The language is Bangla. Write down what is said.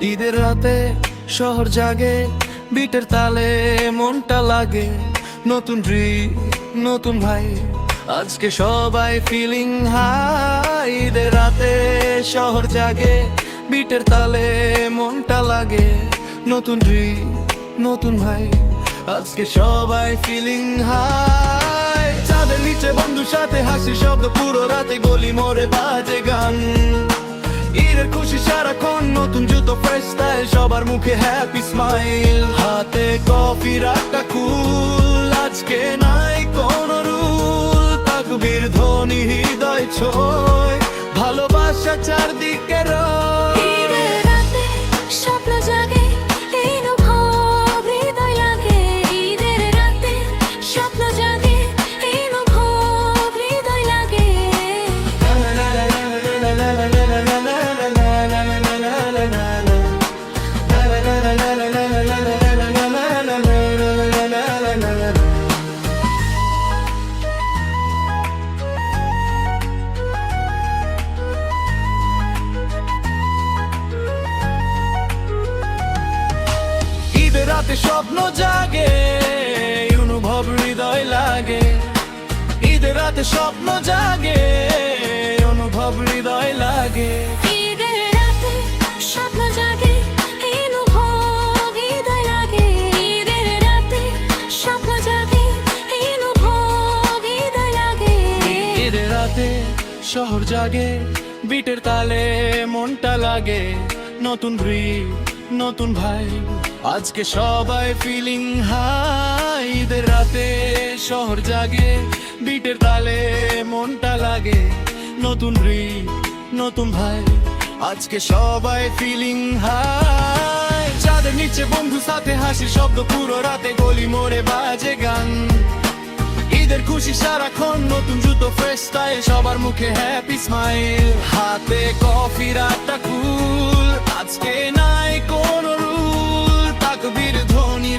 ঈদের রাতে শহর জাগে, বিটের তালে মনটা লাগে। নতুন ড্রিম নতুন ভাই, আজকে সবাই ফিলিং হাই। ঈদের রাতে শহর জাগে, বিটের তালে মনটা লাগে। নতুন ড্রিম নতুন ভাই, আজকে সবাই ফিলিং হাই। চাঁদের নিচে বন্ধুর সাথে হাসি শব্দ, পুরো রাতে গলি মোড়ে বাজে গান। ঈদের খুশি সারাক্ষণ, নতুন জুতো ফ্রেশ স্টাইল, সবার মুখে হ্যাপি স্মাইল। হাতে কফির একটা কুল, আজকে নাই কোনো রুল। তাকবীর ধ্বনি হৃদয় ছোঁয়, ভালোবাসা চারদিকে রয়। ঈদের রাতে স্বপ্ন জাগে, এই অনুভব হৃদয় লাগে। ঈদের রাতে স্বপ্ন জাগে, এই অনুভব হৃদয় লাগে। ঈদের রাতে স্বপ্ন জাগে, অনুভব হৃদয় লাগে। ঈদের রাতে স্বপ্ন জাগে, অনুভব হৃদয় লাগে। ঈদের রাতে স্বপ্ন জাগে, এই অনুভব হৃদয় লাগে। ঈদের রাতে স্বপ্ন জাগে, এই অনুভব হৃদয় লাগে। ঈদের রাতে শহর জাগে, বিটের তালে মনটা লাগে। নতুন ড্রিম নতুন ভাই, আজকে সবাই ফিলিং হাই। ঈদের রাতে শহর জাগে, বিটের তালে মনটা লাগে। নতুন ড্রিম নতুন ভাই, আজকে সবাই ফিলিং হাই। চাঁদের নিচে বন্ধু সাথে হাসি শব্দ, পুরো রাতে গলি মোড়ে বাজে গান। ঈদের খুশি সারাক্ষণ, নতুন জুতো ফ্রেশ স্টাইল, সবার মুখে হ্যাপি স্মাইল। হাতে কফির একটা কুল, আজকে নাই কোনো রুল। তাকবীর ধ্বনি